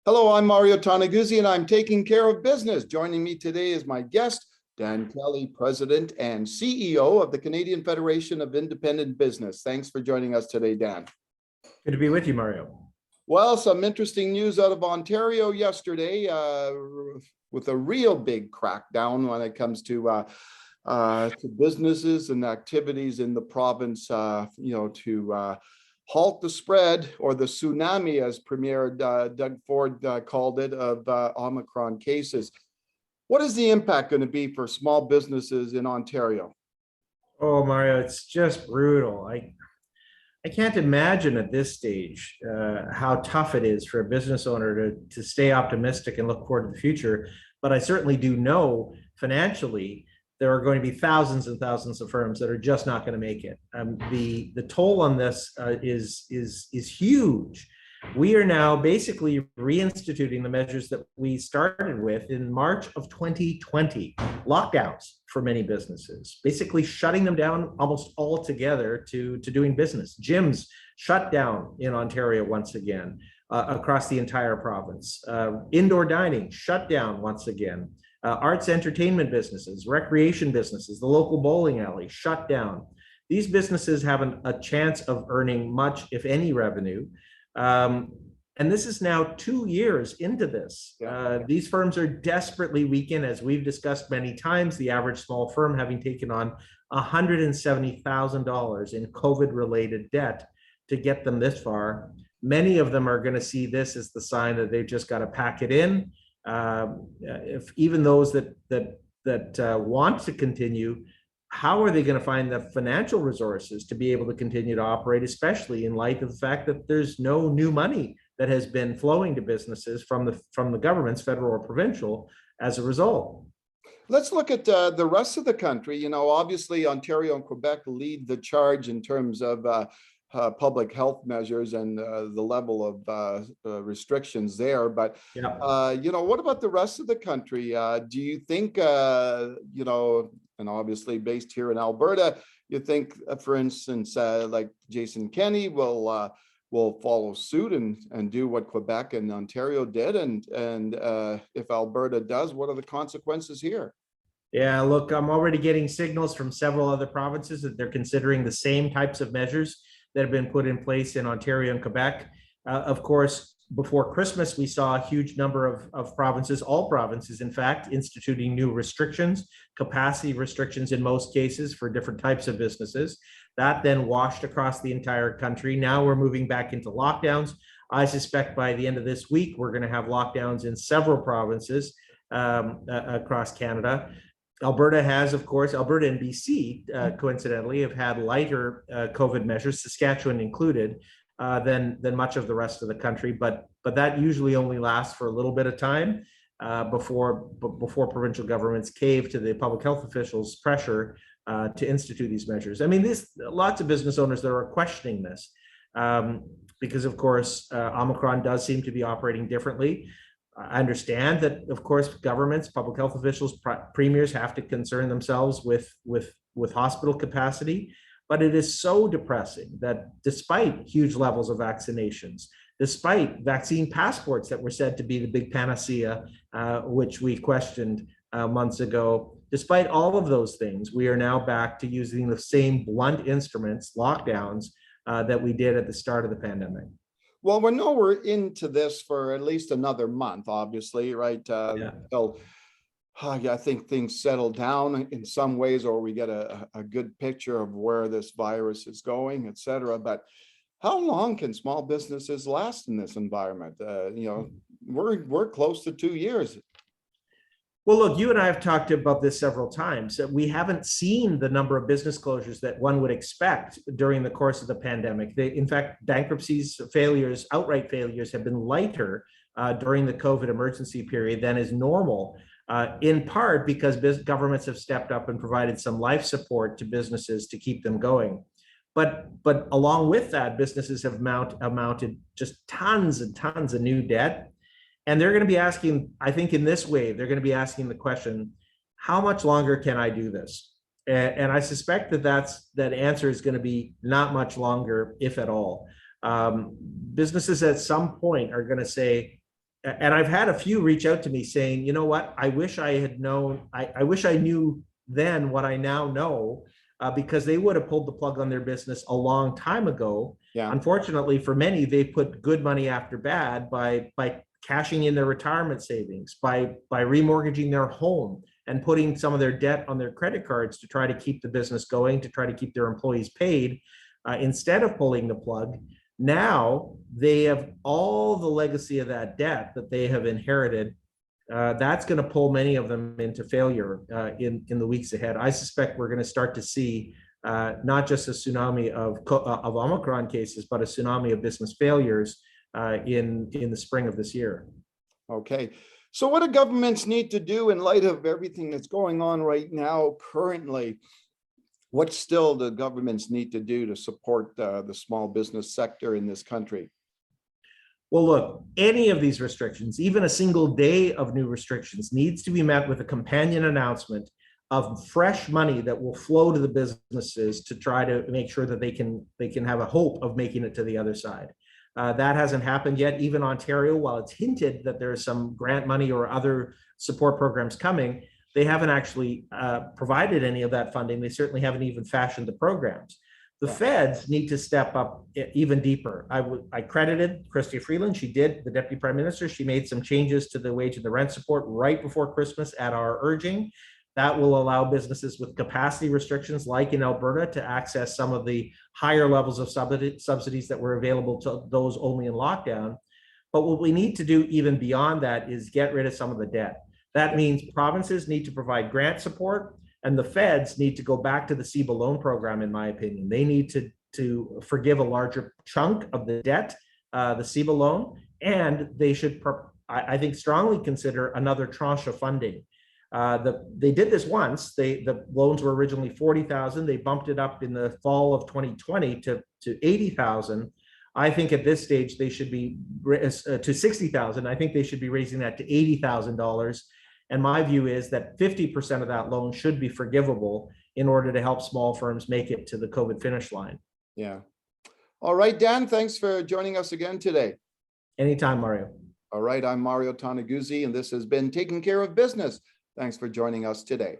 Hello, I'm Mario Toneguzzi, and I'm taking care of business. Joining me today is my guest, Dan Kelly, President and CEO of the Canadian Federation of Independent Business. Thanks for joining us today, Dan. Good to be with you, Mario. Well, some interesting news out of Ontario yesterday with a real big crackdown when it comes to businesses and activities in the province, to halt the spread, or the tsunami, as Premier Doug Ford called it, of Omicron cases. What is the impact going to be for small businesses in Ontario? Oh, Mario, it's just brutal. I can't imagine at this stage how tough it is for a business owner to stay optimistic and look forward to the future. But I certainly do know financially there are going to be thousands and thousands of firms that are just not going to make it. The toll on this is huge. We are now basically reinstituting the measures that we started with in March of 2020, lockdowns for many businesses, basically shutting them down almost altogether to doing business. Gyms shut down in Ontario once again, across the entire province. Indoor dining shut down once again. Arts entertainment businesses, recreation businesses, the local bowling alley shut down. These businesses haven't a chance of earning much, if any, revenue. And this is now 2 years into this. These firms are desperately weakened, as we've discussed many times, the average small firm having taken on $170,000 in COVID-related debt to get them this far. Many of them are going to see this as the sign that they've just got to pack it in. If even those that want to continue, how are they going to find the financial resources to be able to continue to operate, especially in light of the fact that there's no new money that has been flowing to businesses from the governments, federal or provincial, as a result? Let's look at the rest of the country. You know, obviously Ontario and Quebec lead the charge in terms of public health measures and the level of restrictions there. But, what about the rest of the country? Do you think, and obviously based here in Alberta, you think, for instance, like Jason Kenney will follow suit and do what Quebec and Ontario did? And if Alberta does, what are the consequences here? Yeah, look, I'm already getting signals from several other provinces that they're considering the same types of measures that have been put in place in Ontario and Quebec. Of course, before Christmas, we saw a huge number of provinces, all provinces, in fact, instituting new restrictions, capacity restrictions in most cases for different types of businesses. That then washed across the entire country. Now we're moving back into lockdowns. I suspect by the end of this week, we're going to have lockdowns in several provinces across Canada. Alberta has, of course, Alberta and BC, coincidentally, have had lighter COVID measures, Saskatchewan included, than much of the rest of the country. But that usually only lasts for a little bit of time before provincial governments cave to the public health officials' pressure to institute these measures. I mean, there's lots of business owners that are questioning this because, of course, Omicron does seem to be operating differently. I understand that, of course, governments, public health officials, premiers have to concern themselves with hospital capacity, but it is so depressing that despite huge levels of vaccinations, despite vaccine passports that were said to be the big panacea, which we questioned months ago, despite all of those things, we are now back to using the same blunt instruments, lockdowns, that we did at the start of the pandemic. Well, we're into this for at least another month, obviously, right? Until I think things settle down in some ways, or we get a good picture of where this virus is going, et cetera. But how long can small businesses last in this environment? We're close to 2 years. Well, look, you and I have talked about this several times. We haven't seen the number of business closures that one would expect during the course of the pandemic. In fact, bankruptcies, failures, outright failures have been lighter during the COVID emergency period than is normal, in part because governments have stepped up and provided some life support to businesses to keep them going. But along with that, businesses have mounted just tons and tons of new debt. And they're going to be asking, I think in this wave, they're going to be asking the question, how much longer can I do this? And I suspect that answer is going to be not much longer, if at all. Businesses at some point are going to say, And I've had a few reach out to me saying, you know what, I wish I had known, I wish I knew then what I now know, because they would have pulled the plug on their business a long time ago. Yeah. Unfortunately, for many, they put good money after bad by cashing in their retirement savings, by remortgaging their home and putting some of their debt on their credit cards to try to keep the business going, to try to keep their employees paid, instead of pulling the plug. Now they have all the legacy of that debt that they have inherited. That's going to pull many of them into failure in the weeks ahead. I suspect we're going to start to see not just a tsunami of Omicron cases, but a tsunami of business failures in the spring of this year. Okay. So what do governments need to do in light of everything that's going on right now currently? What still do governments need to do to support the small business sector in this country? Well, look, any of these restrictions, even a single day of new restrictions, needs to be met with a companion announcement of fresh money that will flow to the businesses to try to make sure that they can have a hope of making it to the other side. That hasn't happened yet. Even Ontario, while it's hinted that there's some grant money or other support programs coming, they haven't actually provided any of that funding. They certainly haven't even fashioned the programs. The feds need to step up even deeper. I credited Chrystia Freeland. She did, the Deputy Prime Minister. She made some changes to the wage and the rent support right before Christmas at our urging. That will allow businesses with capacity restrictions, like in Alberta, to access some of the higher levels of subsidies that were available to those only in lockdown. But what we need to do even beyond that is get rid of some of the debt. That means provinces need to provide grant support, and the feds need to go back to the CEBA loan program, in my opinion. They need to forgive a larger chunk of the debt, the CEBA loan, and they should, I think, strongly consider another tranche of funding. They did this once. The loans were originally $40,000. They bumped it up in the fall of 2020 to $80,000. I think at this stage they should be to $60,000. I think they should be raising that to $80,000. And my view is that 50% of that loan should be forgivable in order to help small firms make it to the COVID finish line. Yeah. All right, Dan, thanks for joining us again today. Anytime, Mario. All right, I'm Mario Toneguzzi, and this has been Taking Care of Business. Thanks for joining us today.